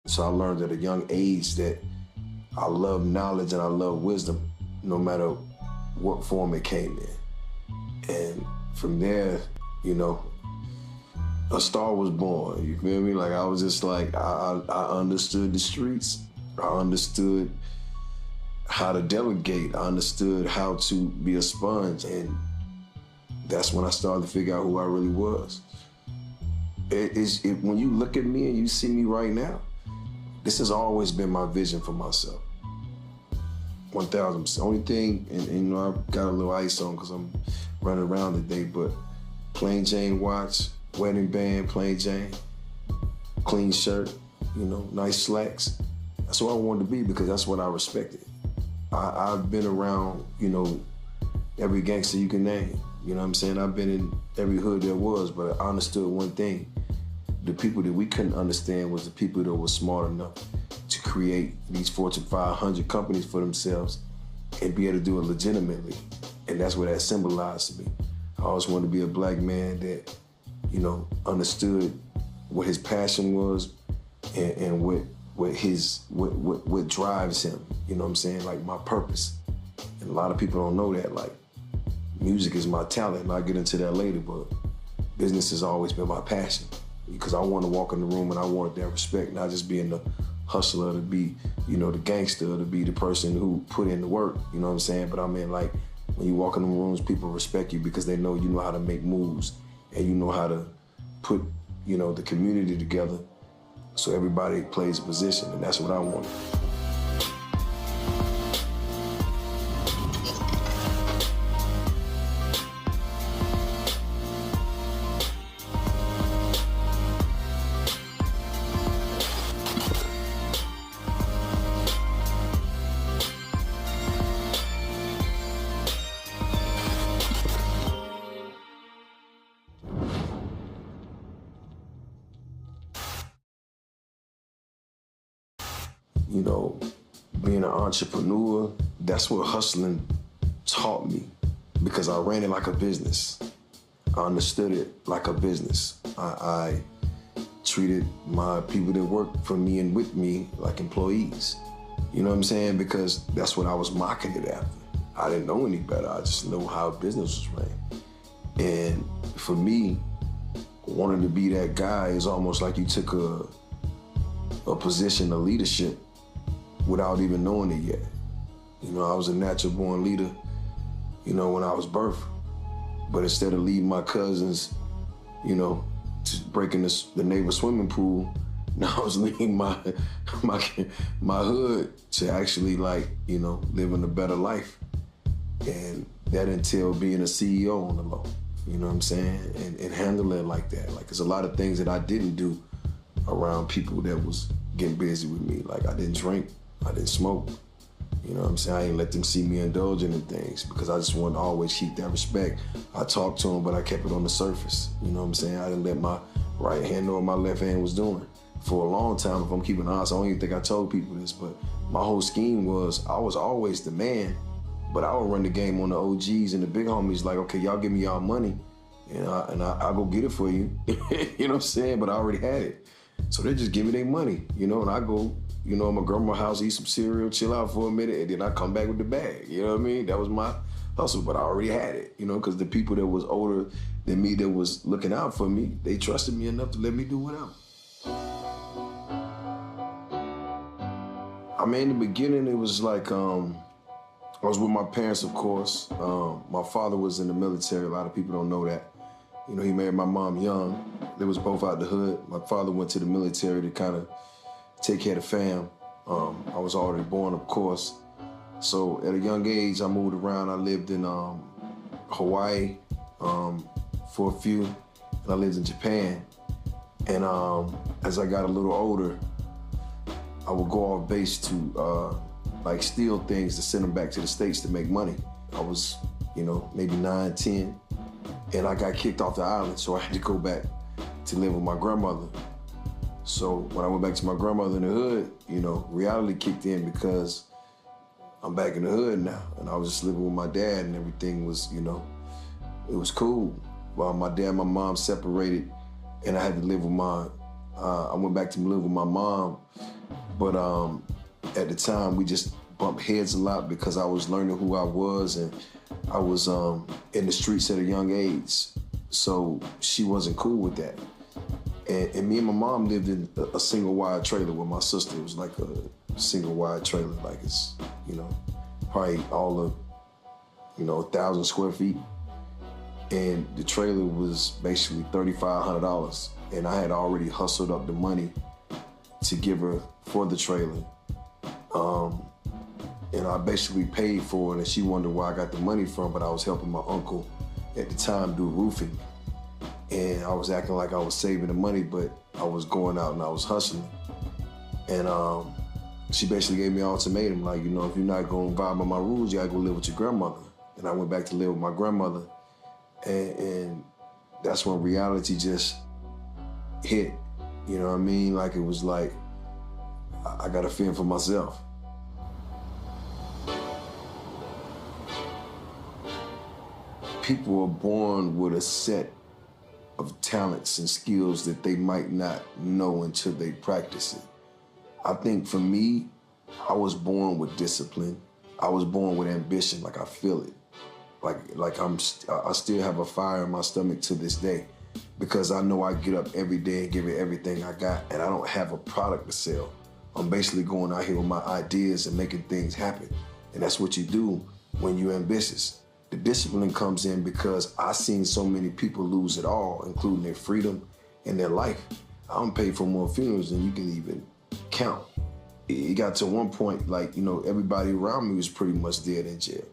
So I learned at a young age that I love knowledge and I love wisdom, no matter what form it came in. And from there, you know, a star was born. You feel me? Like I was just like, I understood the streets. I understood how to delegate. I understood how to be a sponge. And that's when I started to figure out who I really was. When you look at me and you see me right now, this has always been my vision for myself. 1,000%. Only thing, and you know, I got a little ice on because I'm running around today, but plain Jane watch, wedding band, plain Jane, clean shirt, you know, nice slacks. That's what I wanted to be because that's what I respected. I've been around, you know, every gangster you can name. You know what I'm saying? I've been in every hood there was, but I understood one thing. The people that we couldn't understand was the people that were smart enough to create these Fortune 500 companies for themselves and be able to do it legitimately. And that's what that symbolized to me. I always wanted to be a black man that, you know, understood what his passion was and what drives him. You know what I'm saying? Like my purpose. And a lot of people don't know that. Like, music is my talent, and I'll get into that later, but business has always been my passion because I want to walk in the room and I wanted that respect, not just being the hustler, to be, you know, the gangster, to be the person who put in the work, you know what I'm saying? But I mean, like, when you walk in the rooms, people respect you because they know you know how to make moves and you know how to put, you know, the community together so everybody plays a position, and that's what I wanted. You know, being an entrepreneur, that's what hustling taught me because I ran it like a business. I understood it like a business. I treated my people that worked for me and with me like employees. You know what I'm saying? Because that's what I was marketed after. I didn't know any better. I just know how business was ran. And for me, wanting to be that guy is almost like you took a position of leadership without even knowing it yet. You know, I was a natural born leader, you know, when I was birthed. But instead of leading my cousins, you know, to breaking the neighbor swimming pool, now I was leading my hood to actually, like, you know, living a better life. And that entailed being a CEO on the low, you know what I'm saying? And handling it like that. Like, there's a lot of things that I didn't do around people that was getting busy with me. Like, I didn't drink, I didn't smoke. You know what I'm saying? I didn't let them see me indulging in things because I just wanted to always keep that respect. I talked to them, but I kept it on the surface. You know what I'm saying? I didn't let my right hand know what my left hand was doing. For a long time, if I'm keeping honest, I don't even think I told people this, but my whole scheme was I was always the man, but I would run the game on the OGs and the big homies like, okay, y'all give me y'all money and I'll go get it for you. You know what I'm saying? But I already had it. So they just give me their money, you know, and I go, you know, my grandma's house, eat some cereal, chill out for a minute, and then I come back with the bag. You know what I mean? That was my hustle, but I already had it, you know, because the people that was older than me that was looking out for me, they trusted me enough to let me do whatever. I mean, in the beginning, it was like, I was with my parents, of course. My father was in the military. A lot of people don't know that. You know, he married my mom young. They was both out the hood. My father went to the military to kind of take care of the fam. I was already born, of course. So at a young age, I moved around. I lived in Hawaii for a few, and I lived in Japan. And as I got a little older, I would go off base to like steal things to send them back to the States to make money. I was, you know, maybe 9, 10, and I got kicked off the island, so I had to go back to live with my grandmother. So when I went back to my grandmother in the hood, you know, reality kicked in because I'm back in the hood now, and I was just living with my dad, and everything was, you know, it was cool. While my dad and my mom separated, and I had to live with I went back to live with my mom, But at the time, we just bumped heads a lot because I was learning who I was, and I was in the streets at a young age. So she wasn't cool with that. And me and my mom lived in a single wide trailer with my sister. It was like a single wide trailer, like it's, probably all of, 1,000 square feet. And the trailer was basically $3,500. And I had already hustled up the money to give her for the trailer. And I basically paid for it, and she wondered where I got the money from, but I was helping my uncle at the time do roofing. And I was acting like I was saving the money, but I was going out and I was hustling. And she basically gave me an ultimatum, like, if you're not gonna abide by my rules, you gotta go live with your grandmother. And I went back to live with my grandmother. And that's when reality just hit, you know what I mean? Like, it was like, I gotta fend for myself. People are born with a set of talents and skills that they might not know until they practice it. I think for me, I was born with discipline. I was born with ambition, like I feel it. I still have a fire in my stomach to this day because I know I get up every day and give it everything I got, and I don't have a product to sell. I'm basically going out here with my ideas and making things happen. And that's what you do when you're ambitious. The discipline comes in because I've seen so many people lose it all, including their freedom and their life. I'm paid for more funerals than you can even count. It got to one point, like, everybody around me was pretty much dead in jail.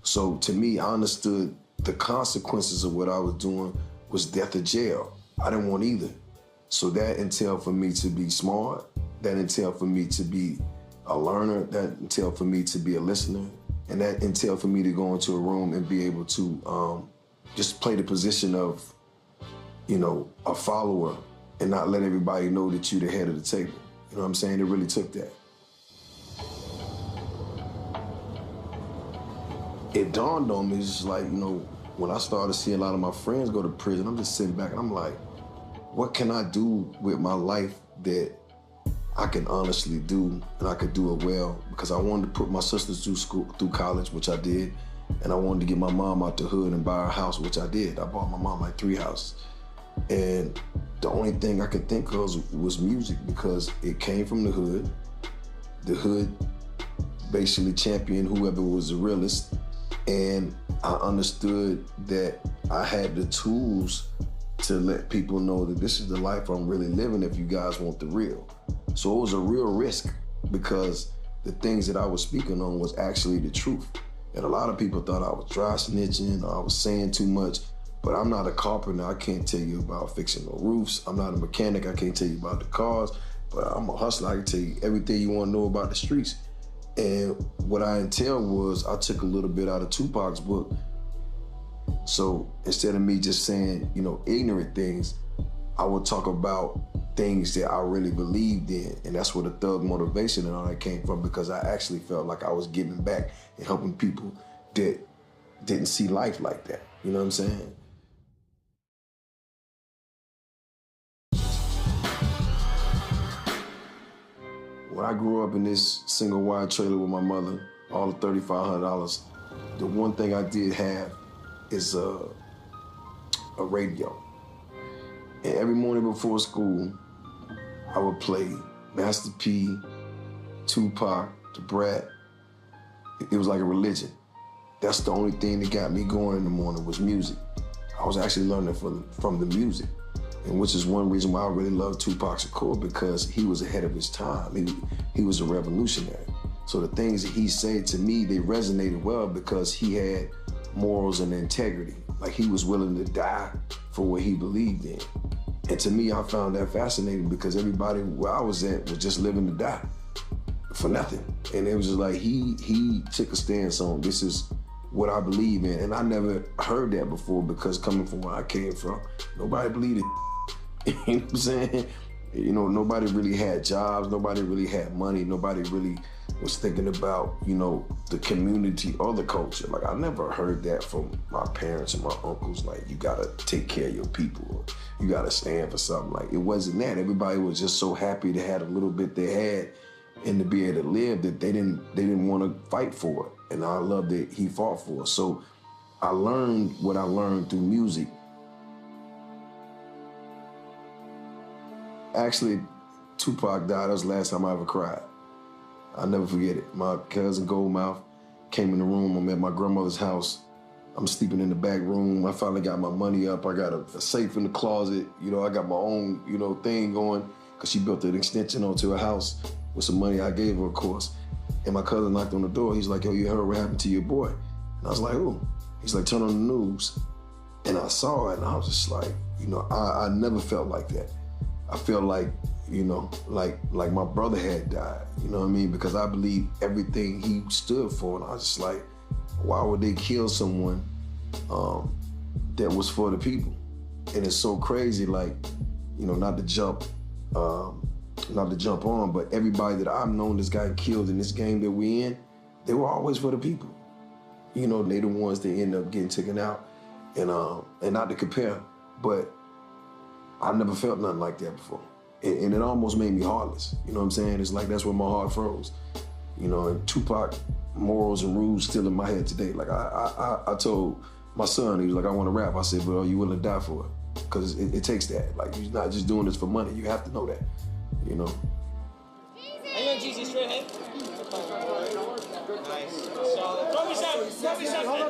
So to me, I understood the consequences of what I was doing was death or jail. I didn't want either. So that entailed for me to be smart. That entailed for me to be a learner. That entailed for me to be a listener. And that entailed for me to go into a room and be able to just play the position of, a follower and not let everybody know that you're the head of the table. You know what I'm saying? It really took that. It dawned on me, it's just like, when I started seeing a lot of my friends go to prison, I'm just sitting back and I'm like, what can I do with my life that I can honestly do, and I could do it well, because I wanted to put my sisters through college, which I did, and I wanted to get my mom out the hood and buy her a house, which I did. I bought my mom like 3 houses. And the only thing I could think of was music, because it came from the hood. The hood basically championed whoever was the realest, and I understood that I had the tools to let people know that this is the life I'm really living if you guys want the real. So it was a real risk because the things that I was speaking on was actually the truth. And a lot of people thought I was dry snitching or I was saying too much, but I'm not a carpenter. I can't tell you about fixing no roofs. I'm not a mechanic. I can't tell you about the cars, but I'm a hustler. I can tell you everything you want to know about the streets. And what I entailed was I took a little bit out of Tupac's book. So instead of me just saying, ignorant things, I would talk about things that I really believed in. And that's where the thug motivation and all that came from, because I actually felt like I was giving back and helping people that didn't see life like that. You know what I'm saying? When I grew up in this single wide trailer with my mother, all the $3,500, the one thing I did have is a radio. And every morning before school, I would play Master P, Tupac, The Brat. It was like a religion. That's the only thing that got me going in the morning was music. I was actually learning from the music, and which is one reason why I really love Tupac Shakur, because he was ahead of his time. He was a revolutionary. So the things that he said to me, they resonated well because he had morals and integrity. Like, he was willing to die for what he believed in. And to me, I found that fascinating because everybody where I was at was just living to die for nothing. And it was just like, he took a stance on, this is what I believe in. And I never heard that before, because coming from where I came from, nobody believed it. You know what I'm saying? Nobody really had jobs, nobody really had money, nobody really was thinking about, the community or the culture. Like, I never heard that from my parents and my uncles, like, you gotta take care of your people, or you gotta stand for something. Like, it wasn't that. Everybody was just so happy to have a little bit they had and to be able to live, that they didn't want to fight for it. And I love that he fought for it. So I learned what I learned through music. Actually, Tupac died. That was the last time I ever cried. I'll never forget it. My cousin Goldmouth came in the room. I'm at my grandmother's house. I'm sleeping in the back room. I finally got my money up. I got a safe in the closet. You know, I got my own, you know, thing going, because she built an extension onto her house with some money I gave her, of course. And my cousin knocked on the door. He's like, yo, you heard what happened to your boy? And I was like, who? He's like, turn on the news. And I saw it, and I was just like, you know, I never felt like that. I felt like, you know, like my brother had died, you know what I mean? Because I believe everything he stood for. And I was just like, why would they kill someone that was for the people? And it's so crazy, like, you know, not to jump on, but everybody that I've known that's got killed in this game that we in, they were always for the people. You know, they the ones that end up getting taken out. And not to compare, but I never felt nothing like that before. And it almost made me heartless. You know what I'm saying? It's like that's where my heart froze. You know, and Tupac morals and rules still in my head today. Like I told my son, he was like, I want to rap. I said, but are you willing to die for it? Because it takes that. Like, you're not just doing this for money. You have to know that, you know? Are you on Jeezy straight ahead? Nice. Solid. Throw me something.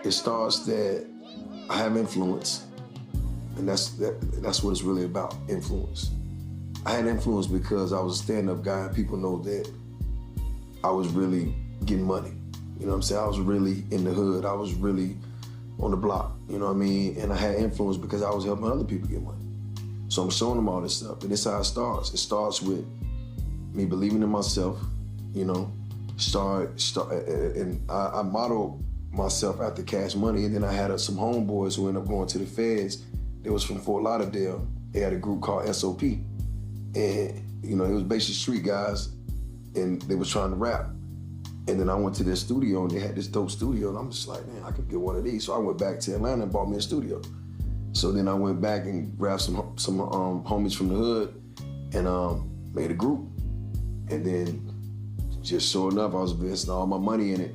It starts that I have influence. And that's what it's really about, influence. I had influence because I was a stand-up guy, and people know that I was really getting money. You know what I'm saying? I was really in the hood. I was really on the block, you know what I mean? And I had influence because I was helping other people get money. So I'm showing them all this stuff, and this is how it starts. It starts with me believing in myself, you know, and I modeled myself after Cash Money, and then I had some homeboys who ended up going to the feds. They was from Fort Lauderdale. They had a group called SOP. And, you know, it was basically street guys, and they was trying to rap. And then I went to their studio, and they had this dope studio, and I'm just like, man, I could get one of these. So I went back to Atlanta and bought me a studio. So then I went back and grabbed some homies from the hood and made a group. And then just sure enough, I was investing all my money in it.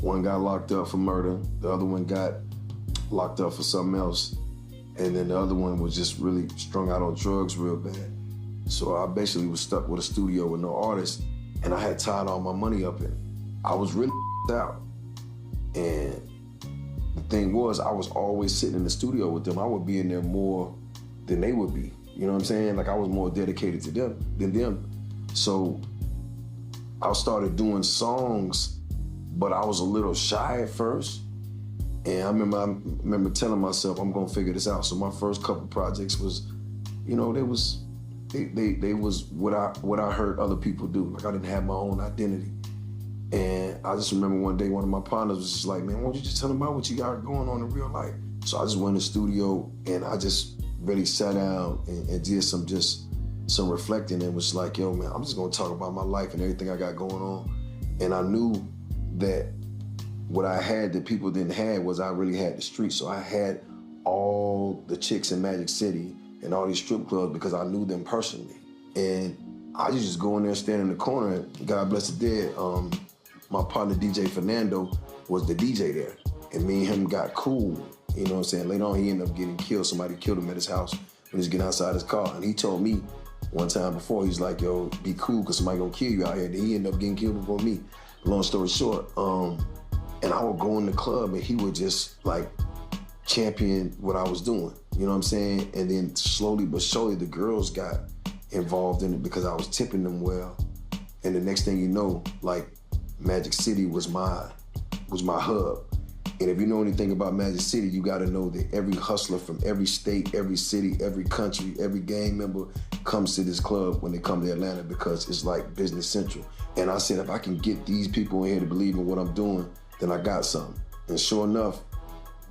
One got locked up for murder. The other one got locked up for something else. And then the other one was just really strung out on drugs real bad. So I basically was stuck with a studio with no artist, and I had tied all my money up in it. I was really out. And the thing was, I was always sitting in the studio with them. I would be in there more than they would be. You know what I'm saying? Like, I was more dedicated to them than them. So I started doing songs, but I was a little shy at first. And I remember telling myself, I'm gonna figure this out. So my first couple projects was, you know, they was what I heard other people do. Like, I didn't have my own identity. And I just remember one day, one of my partners was just like, man, why don't you just tell them about what you got going on in real life? So I just went in the studio, and I just really sat down and did some reflecting, and was like, yo, man, I'm just gonna talk about my life and everything I got going on. And I knew that what I had that people didn't have was I really had the streets. So I had all the chicks in Magic City and all these strip clubs because I knew them personally. And I used to just go in there, stand in the corner, and God bless the dead, my partner DJ Fernando was the DJ there. And me and him got cool, you know what I'm saying? Later on, he ended up getting killed. Somebody killed him at his house when he was getting outside his car. And he told me one time before, he's like, yo, be cool, because somebody gonna kill you out here. And he ended up getting killed before me. Long story short, and I would go in the club, and he would just like champion what I was doing, you know what I'm saying? And then slowly but surely, the girls got involved in it because I was tipping them well. And the next thing you know, like, Magic City was my hub. And if you know anything about Magic City, you gotta know that every hustler from every state, every city, every country, every gang member comes to this club when they come to Atlanta, because it's like business central. And I said, if I can get these people in here to believe in what I'm doing, then I got something. And sure enough,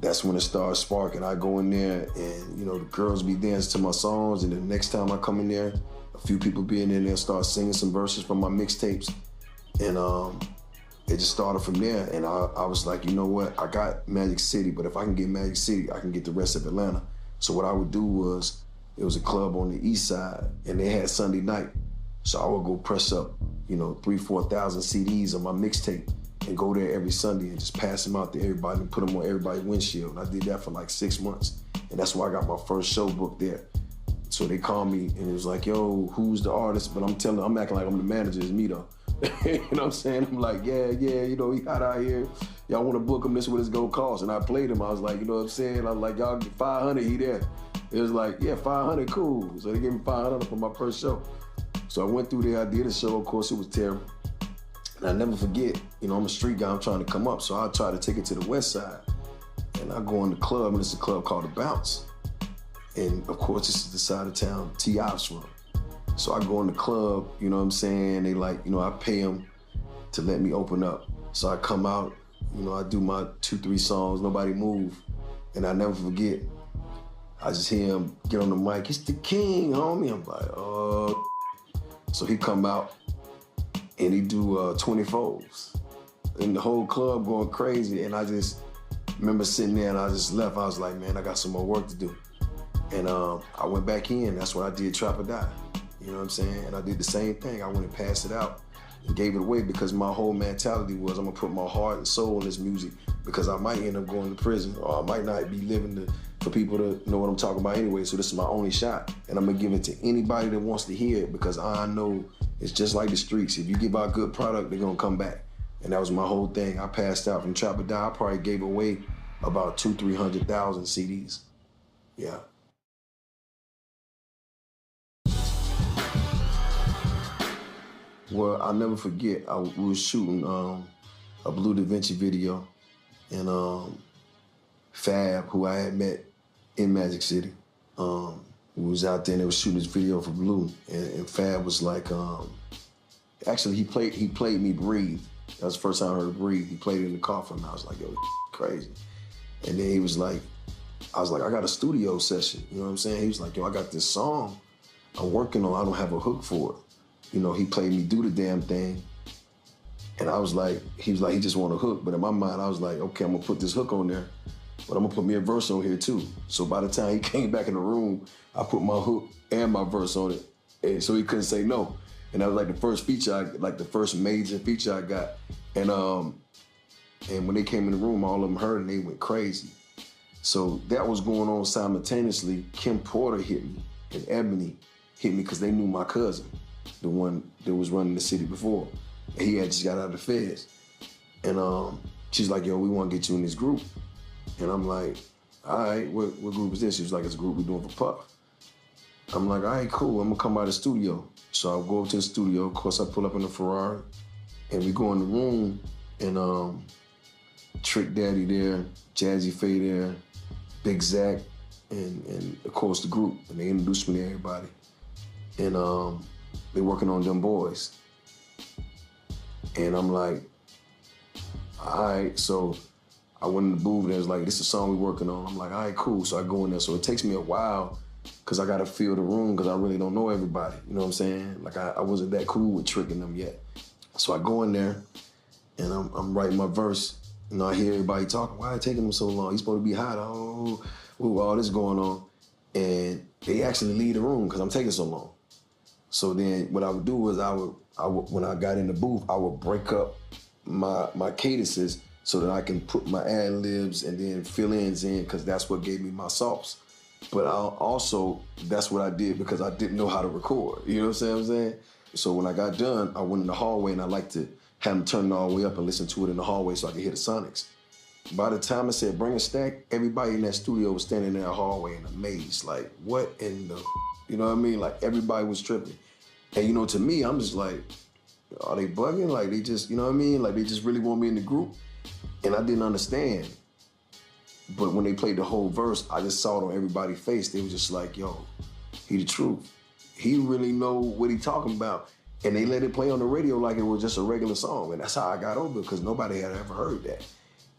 that's when it started sparking. I go in there, and, you know, the girls be dancing to my songs, and the next time I come in there, a few people be in there and they'll start singing some verses from my mixtapes. And it just started from there. And I was like, you know what? I got Magic City, but if I can get Magic City, I can get the rest of Atlanta. So what I would do was, it was a club on the east side, and they had Sunday night. So I would go press up 3,000-4,000 CDs on my mixtape and go there every Sunday and just pass them out to everybody and put them on everybody's windshield. And I did that for like 6 months. And that's why I got my first show booked there. So they called me and it was like, yo, who's the artist? But I'm acting like I'm the manager, it's me though. You know what I'm saying? I'm like, yeah, he hot out here. Y'all wanna book him, this is what it's gonna cost. And I played him, I was like, you know what I'm saying? I was like, y'all get 500, he there. It was like, yeah, 500, cool. So they gave me 500 for my first show. So I went through there, I did a show, of course it was terrible. And I never forget, I'm a street guy, I'm trying to come up, so I try to take it to the west side. And I go in the club, and it's a club called The Bounce. And of course, this is the side of town T.I.'s from. So I go in the club, you know what I'm saying? They like, I pay them to let me open up. So I come out, I do my 2-3 songs, nobody move. And I never forget, I just hear him get on the mic, it's the king, homie. I'm like, oh. So he come out and he do 24s. And the whole club going crazy. And I just remember sitting there and I just left. I was like, man, I got some more work to do. And I went back in, that's when I did Trap or Die. You know what I'm saying? And I did the same thing. I went and passed it out and gave it away because my whole mentality was I'm gonna put my heart and soul in this music because I might end up going to prison or I might not be living for people to know what I'm talking about anyway, so this is my only shot. And I'm gonna give it to anybody that wants to hear it because I know it's just like the streets. If you give out good product, they're gonna come back. And that was my whole thing. I passed out from Trap or Die. I probably gave away about 200,000-300,000 CDs. Yeah. Well, I'll never forget, we was shooting a Blue Da Vinci video, and Fab, who I had met in Magic City, we was out there and they was shooting this video for Blue, and Fab was like, actually he played me Breathe. That was the first time I heard Breathe. He played it in the car for me. I was like, yo, crazy. And then he was like, I was like, I got a studio session, you know what I'm saying? He was like, yo, I got this song I'm working on, I don't have a hook for it. He played me Do the Damn Thing. And I was like, he was like, he just want a hook. But in my mind, I was like, okay, I'm gonna put this hook on there, but I'm gonna put me a verse on here too. So by the time he came back in the room, I put my hook and my verse on it. And so he couldn't say no. And that was like the first feature, the first major feature I got. And when they came in the room, all of them heard and they went crazy. So that was going on simultaneously. Kim Porter hit me and Ebony hit me because they knew my cousin, the one that was running the city before. And he had just got out of the feds. And she's like, yo, we want to get you in this group. And I'm like, all right, what group is this? She was like, it's a group we're doing for Puff. I'm like, all right, cool, I'm gonna come by the studio. So I go up to the studio, of course I pull up in the Ferrari, and we go in the room, and Trick Daddy there, Jazzy Faye there, Big Zach, and of course the group, and they introduced me to everybody. And they working on them boys. And I'm like, all right, so I went in the booth and it was like, this is a song we working on. I'm like, all right, cool. So I go in there. So it takes me a while because I got to feel the room because I really don't know everybody. You know what I'm saying? Like I wasn't that cool with tricking them yet. So I go in there and I'm writing my verse. I hear everybody talking, why it taking them so long? He's supposed to be hot. Oh, all this going on. And they actually leave the room because I'm taking so long. So then what I would do is I would when I got in the booth, I would break up my cadences so that I can put my ad-libs and then fill-ins in because that's what gave me my sauce. But that's what I did because I didn't know how to record. You know what I'm saying? So when I got done, I went in the hallway and I like to have them turn it all the way up and listen to it in the hallway so I could hear the sonics. By the time I said, bring a stack, everybody in that studio was standing in that hallway in a maze, like, what in the, you know what I mean? Like, everybody was tripping. And, to me, I'm just like, are they bugging? Like, they just, you know what I mean? Like, they just really want me in the group? And I didn't understand. But when they played the whole verse, I just saw it on everybody's face. They were just like, yo, he the truth. He really know what he talking about. And they let it play on the radio like it was just a regular song. And that's how I got over it, because nobody had ever heard that.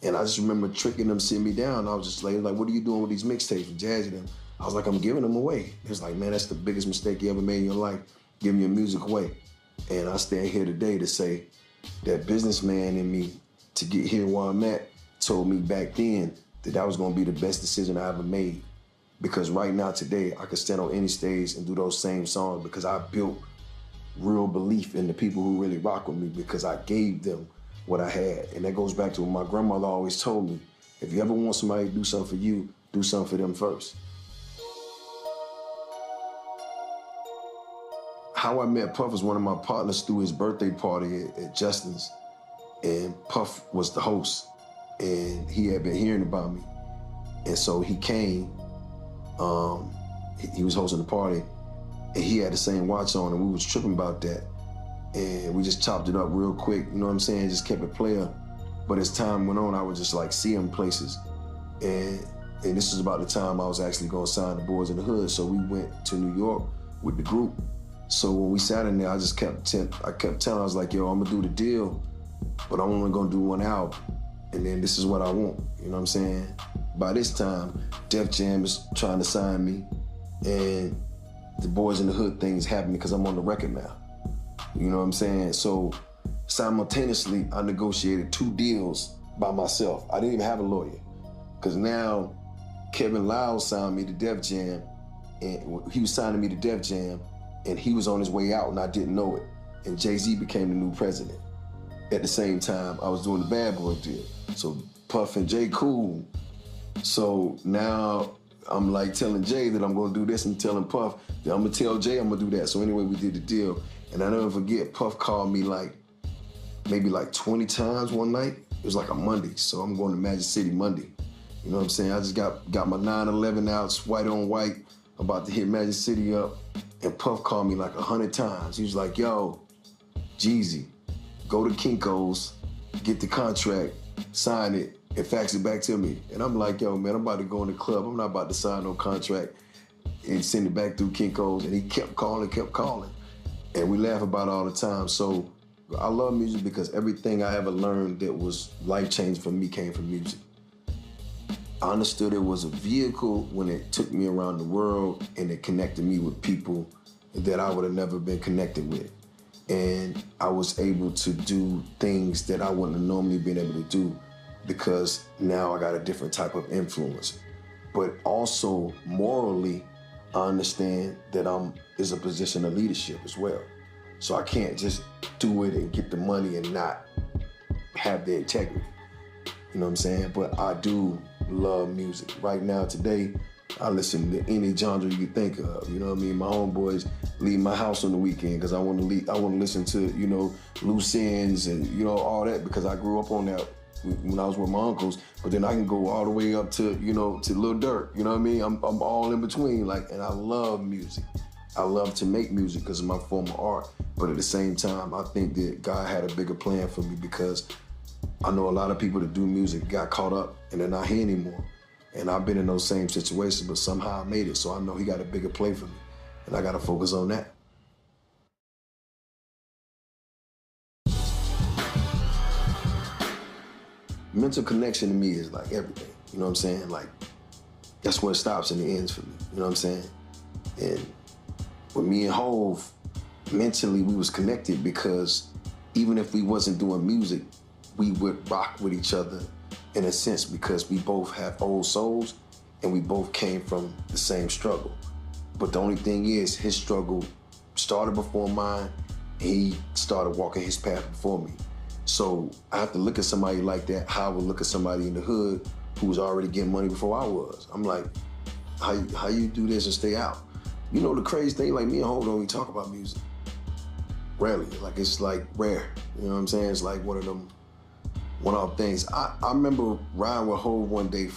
And I just remember tricking them, sitting me down. I was just like, what are you doing with these mixtapes and Jazzy them? I was like, I'm giving them away. It was like, man, that's the biggest mistake you ever made in your life, giving your music away. And I stand here today to say that businessman in me to get here where I'm at told me back then that was gonna be the best decision I ever made. Because right now, today, I could stand on any stage and do those same songs because I built real belief in the people who really rock with me because I gave them what I had. And that goes back to what my grandmother always told me. If you ever want somebody to do something for you, do something for them first. How I met Puff was one of my partners through his birthday party at Justin's. And Puff was the host. And he had been hearing about me. And so he came, he was hosting the party, and he had the same watch on, and we was tripping about that. And we just chopped it up real quick, you know what I'm saying? Just kept it player. But as time went on, I would just like see him places. And this was about the time I was actually gonna sign the Boys in the Hood. So we went to New York with the group. So when we sat in there, I kept telling, I was like, yo, I'm gonna do the deal, but I'm only gonna do one album. And then this is what I want, you know what I'm saying? By this time, Def Jam is trying to sign me, and the Boys in the Hood thing is happening because I'm on the record now. You know what I'm saying? So simultaneously, I negotiated 2 deals by myself. I didn't even have a lawyer, because now Kevin Lau signed me to Def Jam, and he was signing me to Def Jam, and he was on his way out, and I didn't know it. And Jay-Z became the new president. At the same time, I was doing the Bad Boy deal. So Puff and Jay cool. So now I'm like telling Jay that I'm gonna do this and telling Puff that I'm gonna tell Jay I'm gonna do that. So anyway, we did the deal. And I never forget, Puff called me maybe 20 times one night. It was like a Monday. So I'm going to Magic City Monday. You know what I'm saying? I just got my 911 out, it's white on white, about to hit Magic City up. And Puff called me 100 times. He was like, yo, Jeezy, go to Kinko's, get the contract, sign it, and fax it back to me. And I'm like, yo, man, I'm about to go in the club. I'm not about to sign no contract and send it back through Kinko's. And he kept calling. And we laugh about it all the time. So I love music because everything I ever learned that was life-changing for me came from music. I understood it was a vehicle when it took me around the world and it connected me with people that I would have never been connected with. And I was able to do things that I wouldn't have normally been able to do because now I got a different type of influence. But also morally, I understand that is a position of leadership as well. So I can't just do it and get the money and not have the integrity. You know what I'm saying? But I do love music. Right now, today, I listen to any genre you can think of. You know what I mean? My homeboys leave my house on the weekend because I want to listen to, loose ends and, all that because I grew up on that when I was with my uncles. But then I can go all the way up to, to Lil Durk. You know what I mean? I'm all in between. And I love music. I love to make music because of my form of art. But at the same time, I think that God had a bigger plan for me because I know a lot of people that do music got caught up and they're not here anymore. And I've been in those same situations, but somehow I made it. So I know he got a bigger play for me. And I got to focus on that. Mental connection to me is like everything. You know what I'm saying? That's where it stops and it ends for me. You know what I'm saying? And with me and Hov, mentally we was connected because even if we wasn't doing music, we would rock with each other in a sense because we both have old souls and we both came from the same struggle. But the only thing is his struggle started before mine and he started walking his path before me. So I have to look at somebody like that, how I would look at somebody in the hood who was already getting money before I was. I'm like, how you do this and stay out? The crazy thing, me and Hov don't even talk about music. Rarely, it's rare. You know what I'm saying? It's like one of them things. I remember riding with Hov one day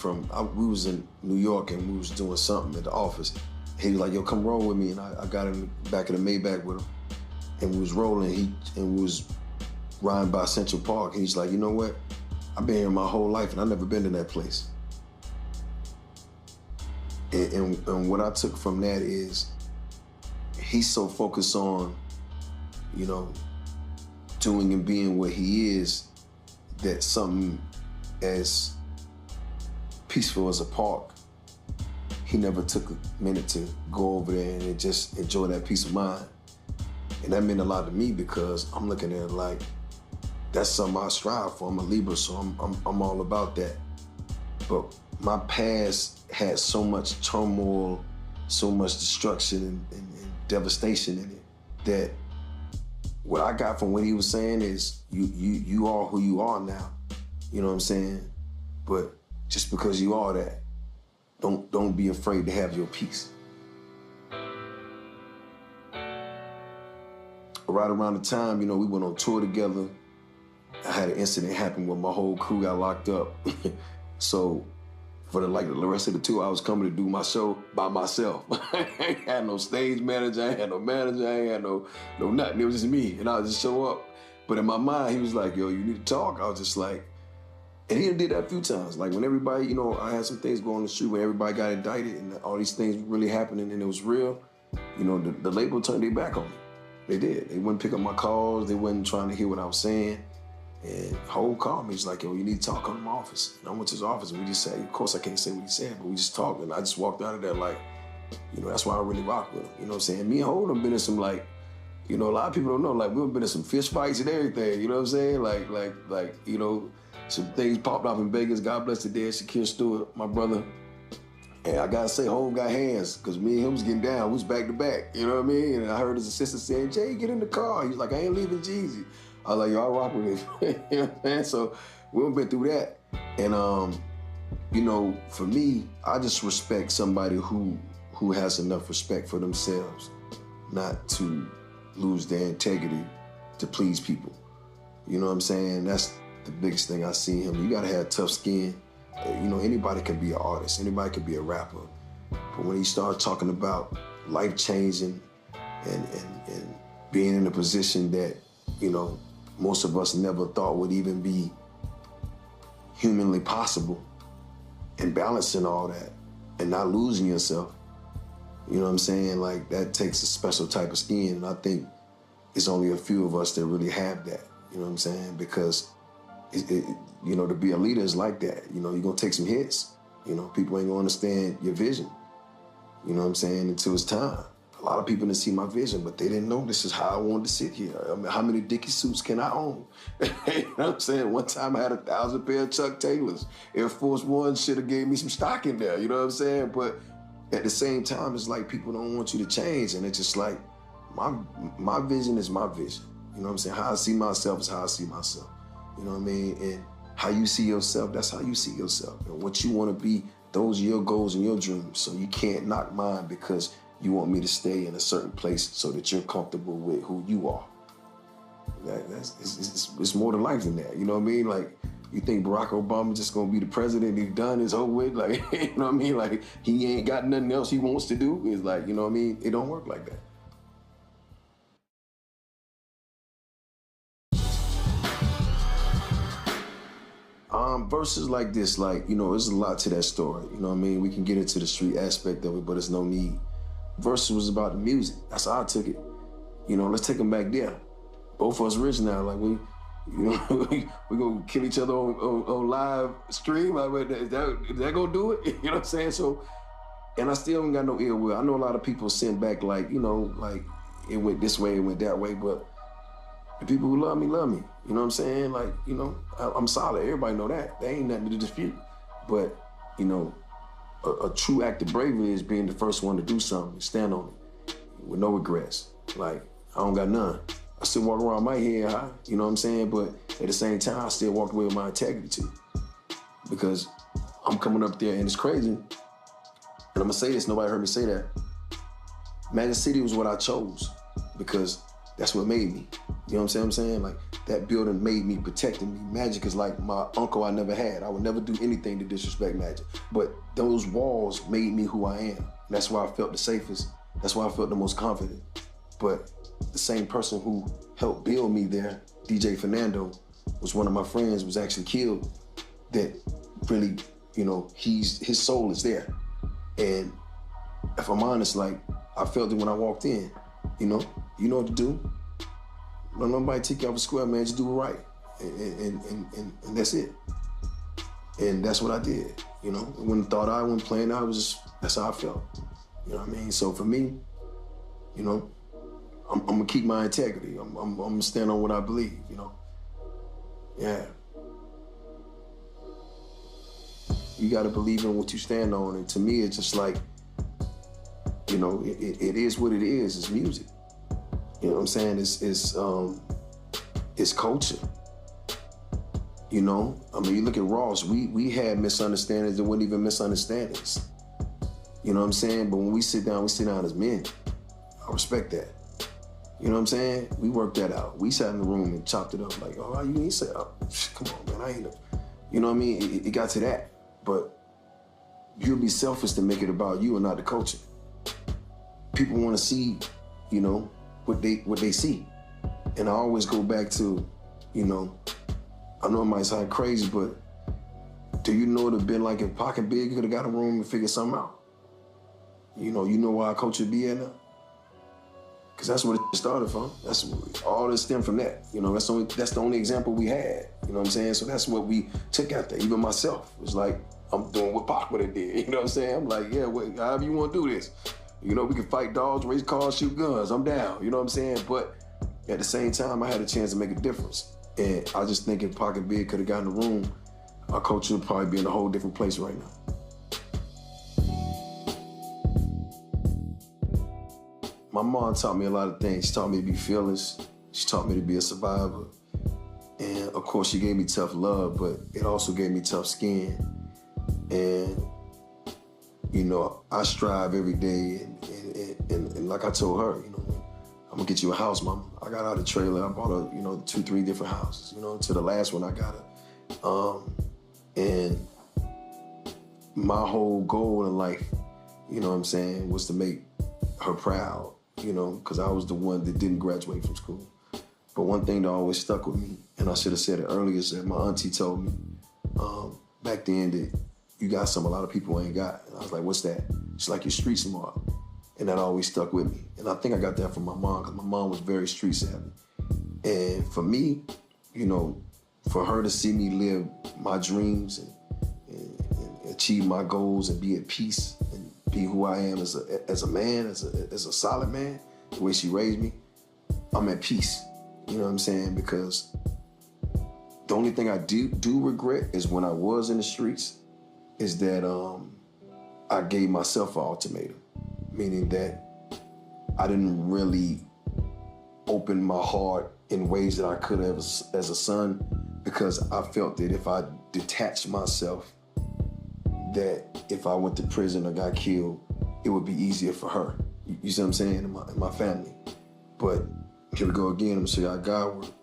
we was in New York and we was doing something at the office. He was like, yo, come roll with me. And I got in the back of the Maybach with him and we was rolling and we was riding by Central Park. And he's like, you know what? I've been here my whole life and I've never been to that place. And what I took from that is he's so focused on, doing and being what he is, that something as peaceful as a park, he never took a minute to go over there and just enjoy that peace of mind. And that meant a lot to me because I'm looking at it that's something I strive for. I'm a Libra, so I'm all about that. But my past had so much turmoil, so much destruction and devastation in it that what I got from what he was saying is you are who you are now. You know what I'm saying? But just because you are that, don't be afraid to have your peace. Right around the time, we went on tour together, I had an incident happen where my whole crew got locked up. So for the rest of the tour, I was coming to do my show by myself. I ain't had no stage manager, I ain't had no manager, I ain't had no nothing. It was just me, and I would just show up. But in my mind, he was like, yo, you need to talk. I was just like, and he did that a few times. Like when everybody, I had some things going on the street where everybody got indicted and all these things were really happening and it was real, the label turned their back on me. They did. They wouldn't pick up my calls. They wasn't trying to hear what I was saying. And Hov called me. He's like, yo, you need to talk, come to my office. And I went to his office and we just said, of course I can't say what he said, but we just talked. And I just walked out of there like, that's why I really rock with him. You know what I'm saying? Me and Hov have been in some a lot of people don't know, we've been in some fist fights and everything, you know what I'm saying? Like, some things popped off in Vegas. God bless the dead, Shakir Stewart, my brother. And I gotta say, Hov got hands, because me and him was getting down. We was back to back, you know what I mean? And I heard his assistant saying, Jay, get in the car. He's like, I ain't leaving Jeezy. I was like, yo, I rock with him. You know what I'm saying? So we've been through that. And, for me, I just respect somebody who has enough respect for themselves not to lose their integrity to please people. You know what I'm saying? That's the biggest thing I see him. You gotta have tough skin. Anybody can be an artist, anybody can be a rapper. But when he started talking about life-changing and being in a position that, most of us never thought would even be humanly possible, and balancing all that and not losing yourself, you know what I'm saying? Like, that takes a special type of skin, and I think it's only a few of us that really have that, you know what I'm saying? Because to be a leader is like that. You're gonna take some hits. People ain't gonna understand your vision. You know what I'm saying? Until it's time. A lot of people didn't see my vision, but they didn't know this is how I wanted to sit here. I mean, how many Dickie suits can I own? You know what I'm saying? One time I had 1,000 pair of Chuck Taylors. Air Force One should have gave me some stock in there, you know what I'm saying? But at the same time, it's like people don't want you to change, and it's just like, my vision is my vision. You know what I'm saying? How I see myself is how I see myself. You know what I mean? And how you see yourself, that's how you see yourself. And what you want to be, those are your goals and your dreams. So you can't knock mine because you want me to stay in a certain place so that you're comfortable with who you are. It's more to life than that. You know what I mean? Like, you think Barack Obama just gonna be the president, he's done, it's over with? Like, you know what I mean? Like, he ain't got nothing else he wants to do. It's like, you know what I mean? It don't work like that. Verses like this, there's a lot to that story. You know what I mean? We can get into the street aspect of it, but there's no need. Verses was about the music. That's how I took it. Let's take them back there. Both of us rich now. Like, we gonna kill each other on live stream. Like, is that gonna do it? You know what I'm saying? So, and I still ain't got no ill will. I know a lot of people send back like it went this way, it went that way, but the people who love me, love me. You know what I'm saying? Like, I'm solid. Everybody know that. There ain't nothing to dispute. But, a true act of bravery is being the first one to do something, stand on it, with no regrets. Like, I don't got none. I still walk around my head high, you know what I'm saying? But at the same time, I still walk away with my integrity too. Because I'm coming up there and it's crazy. And I'm gonna say this, nobody heard me say that. Magic City was what I chose because that's what made me. You know what I'm saying? Like, that building made me, protected me. Magic is like my uncle I never had. I would never do anything to disrespect Magic. But those walls made me who I am. That's why I felt the safest. That's why I felt the most confident. But the same person who helped build me there, DJ Fernando, was one of my friends, was actually killed. That really, his soul is there. And if I'm honest, like, I felt it when I walked in. You know what to do. Don't nobody take you off a square, man. Just do it right, and that's it. And that's what I did. When thought I went playing out, that's how I felt. You know what I mean? So for me, I'm gonna keep my integrity. I'm gonna stand on what I believe. Yeah. You gotta believe in what you stand on, and to me, it's just like, it is what it is. It's music. You know what I'm saying? It's culture. You know, I mean, you look at Ross, we had misunderstandings that weren't even misunderstandings. You know what I'm saying? But when we sit down as men. I respect that. You know what I'm saying? We worked that out. We sat in the room and chopped it up like, oh, you ain't say, oh, come on, man, I ain't know. You know what I mean? It got to that. But you'll be selfish to make it about you and not the culture. People want to see, you know, what they see. And I always go back to, you know, I know it might sound crazy, but do you know it would have been like if Pac and Big could have got a room and figured something out? You know why our culture be at now? Because that's what it started from. That's all this stemmed from that. You know, that's the only example we had. You know what I'm saying? So that's what we took out there. Even myself, it was like, I'm doing what Pac would have did. You know what I'm saying? I'm like, yeah, wait, however you want to do this. You know, we can fight dogs, race cars, shoot guns. I'm down. You know what I'm saying? But at the same time, I had a chance to make a difference. And I just think if Pac and Big could have gotten in the room, our culture would probably be in a whole different place right now. My mom taught me a lot of things. She taught me to be fearless. She taught me to be a survivor. And of course, she gave me tough love, but it also gave me tough skin. And, you know, I strive every day. And like I told her, you know, I'm gonna get you a house, mama. I got out a trailer. I bought her, you know, 2-3 different houses, you know, to the last one I got her. And my whole goal in life, you know what I'm saying, was to make her proud. You know, because I was the one that didn't graduate from school. But one thing that always stuck with me, and I should have said it earlier, is that my auntie told me back then that you got something a lot of people ain't got. And I was like, what's that? She's like, you're street smart. And that always stuck with me. And I think I got that from my mom, because my mom was very street savvy. And for me, you know, for her to see me live my dreams and achieve my goals and be at peace and be who I am as a man, as a solid man, the way she raised me, I'm at peace. You know what I'm saying? Because the only thing I do regret is when I was in the streets, is that I gave myself an ultimatum, meaning that I didn't really open my heart in ways that I could have as a son, because I felt that if I detached myself, that if I went to prison or got killed, it would be easier for her. You see what I'm saying? In my family. But here we go again. I'm gonna show y'all God work.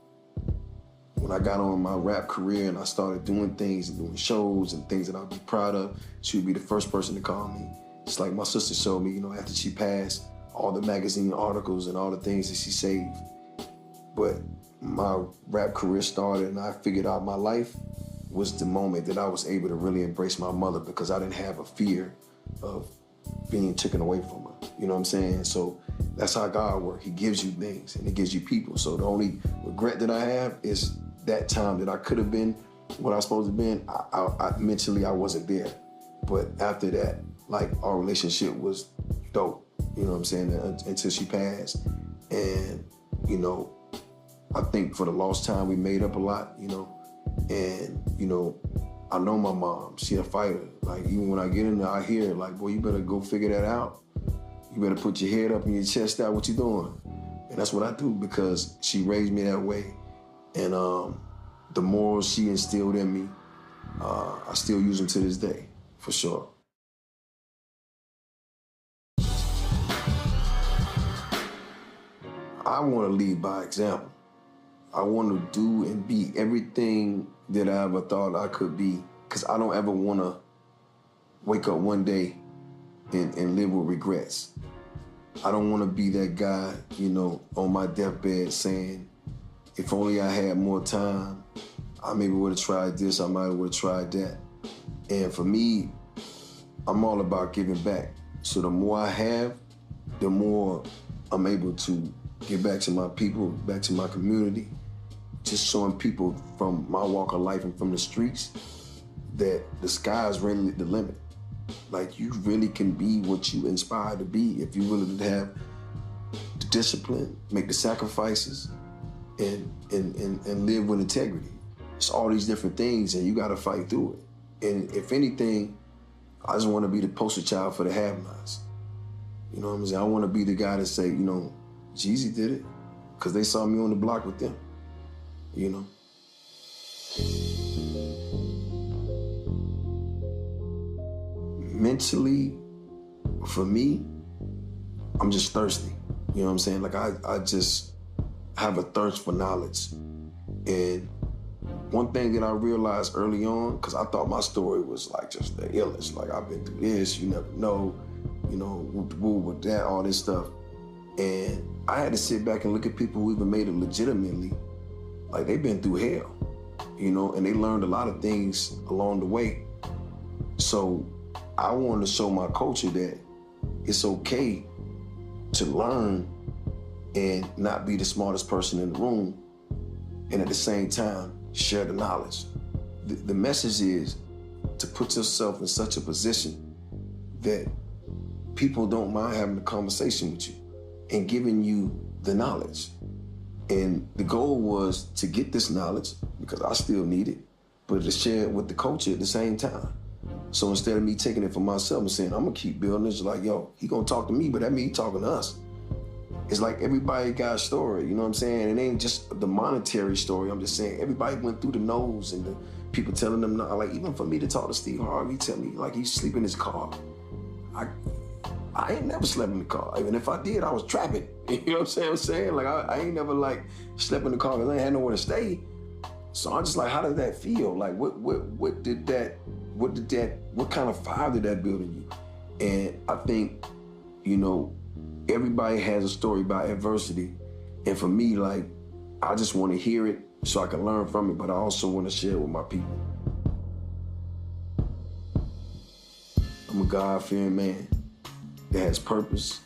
When I got on my rap career and I started doing things and doing shows and things that I'd be proud of, she would be the first person to call me. It's like my sister showed me, you know, after she passed, all the magazine articles and all the things that she saved. But my rap career started and I figured out my life was the moment that I was able to really embrace my mother, because I didn't have a fear of being taken away from her. You know what I'm saying? So that's how God works. He gives you things and he gives you people. So the only regret that I have is that time that I could have been what I was supposed to have been. I mentally, I wasn't there. But after that, like, our relationship was dope. You know what I'm saying? Until she passed. And, you know, I think for the lost time, we made up a lot, you know. And, you know, I know my mom, she a fighter. Like, even when I get in there, I hear it, like, boy, you better go figure that out. You better put your head up and your chest out, what you doing? And that's what I do, because she raised me that way. And the morals she instilled in me, I still use them to this day, for sure. I want to lead by example. I want to do and be everything that I ever thought I could be, because I don't ever want to wake up one day and live with regrets. I don't want to be that guy, you know, on my deathbed saying, if only I had more time, I maybe would have tried this, I might would have tried that. And for me, I'm all about giving back. So the more I have, the more I'm able to give back to my people, back to my community, just showing people from my walk of life and from the streets that the sky is really the limit. Like, you really can be what you inspire to be if you're willing to have the discipline, make the sacrifices, and live with integrity. It's all these different things, and you got to fight through it. And if anything, I just want to be the poster child for the have-nots. You know what I'm saying? I want to be the guy to say, you know, Jeezy did it. because they saw me on the block with them, you know. Mentally, for me, I'm just thirsty. You know what I'm saying? Like I just have a thirst for knowledge. And one thing that I realized early on, because I thought my story was like just the illest. Like I've been through this, you never know, you know, with that, all this stuff. And I had to sit back and look at people who even made it legitimately. Like they've been through hell, you know, and they learned a lot of things along the way. So I wanted to show my culture that it's okay to learn and not be the smartest person in the room, and at the same time, share the knowledge. The message is to put yourself in such a position that people don't mind having a conversation with you and giving you the knowledge. And the goal was to get this knowledge, because I still need it, but to share it with the culture at the same time. So instead of me taking it for myself and saying, I'm gonna keep building this, like, yo, he gonna talk to me, but that means he talking to us. It's like everybody got a story, you know what I'm saying? It ain't just the monetary story. I'm just saying everybody went through the nose and the people telling them, not, like even for me to talk to Steve Harvey, tell me like he's sleeping in his car. I ain't never slept in the car. Even if I did, I was trapping. You know what I'm saying? Like I ain't never like slept in the car because I ain't had nowhere to stay. So I'm just like, how did that feel? Like what kind of fire did that build in you? And I think, you know, everybody has a story about adversity. And for me, like, I just want to hear it so I can learn from it, but I also want to share it with my people. I'm a God-fearing man that has purpose,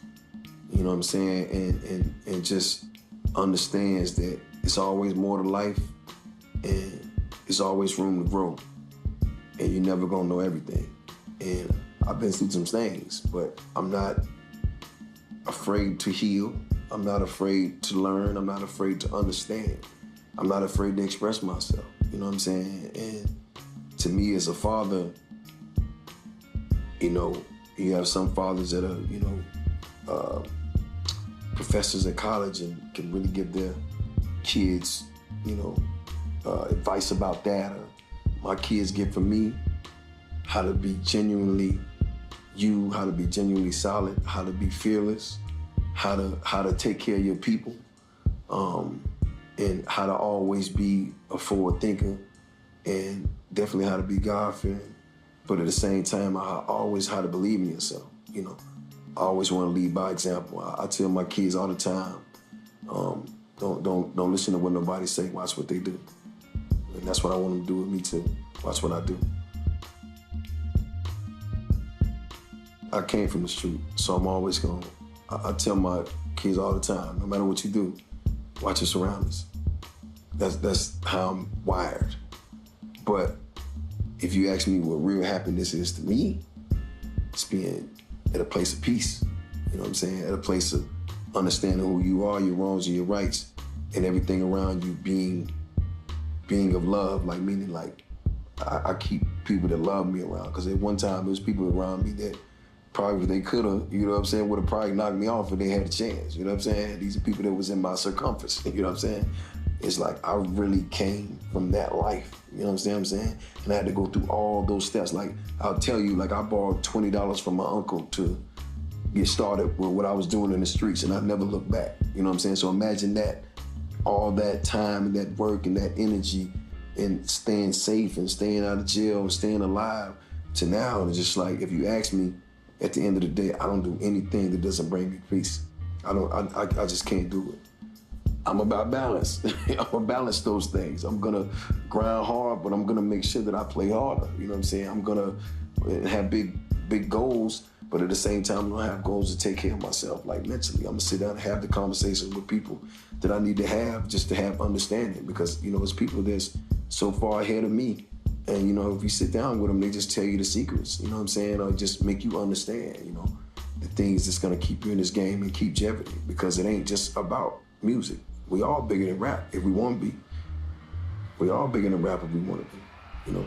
you know what I'm saying, and just understands that it's always more to life and it's always room to grow. And you're never gonna know everything. And I've been through some things, but I'm not afraid to heal. I'm not afraid to learn. I'm not afraid to understand. I'm not afraid to express myself. You know what I'm saying? And to me as a father, you know, you have some fathers that are, you know, professors at college and can really give their kids, you know, advice about that. My kids get from me how to be genuinely you, how to be genuinely solid, how to be fearless, how to take care of your people, and how to always be a forward thinker, and definitely how to be God-fearing. But at the same time, I always how to believe in yourself. You know, I always want to lead by example. I tell my kids all the time, don't listen to what nobody say. Watch what they do, and that's what I want them to do with me too. Watch what I do. I came from the street, so I'm always going. I tell my kids all the time, no matter what you do, watch your surroundings. That's how I'm wired. But if you ask me what real happiness is to me, it's being at a place of peace. You know what I'm saying? At a place of understanding who you are, your wrongs and your rights, and everything around you being of love, like meaning like I keep people that love me around. Because at one time, there was people around me that probably if they could have, you know what I'm saying, would have probably knocked me off if they had a chance. You know what I'm saying? These are people that was in my circumference. You know what I'm saying? It's like I really came from that life. You know what I'm saying? And I had to go through all those steps. Like I'll tell you, like I borrowed $20 from my uncle to get started with what I was doing in the streets, and I never looked back. You know what I'm saying? So imagine that, all that time and that work and that energy and staying safe and staying out of jail and staying alive to now. And it's just like, if you ask me, at the end of the day, I don't do anything that doesn't bring me peace. I just can't do it. I'm about balance. I'm gonna balance those things. I'm gonna grind hard, but I'm gonna make sure that I play harder. You know what I'm saying? I'm gonna have big goals, but at the same time, I'm gonna have goals to take care of myself, like mentally. I'm gonna sit down and have the conversations with people that I need to have just to have understanding, because, you know, it's people that's so far ahead of me. And, you know, if you sit down with them, they just tell you the secrets, you know what I'm saying? Or just make you understand, you know, the things that's gonna keep you in this game and keep jeopardy, because it ain't just about music. We all bigger than rap if we want to be. We all bigger than rap if we want to be, you know?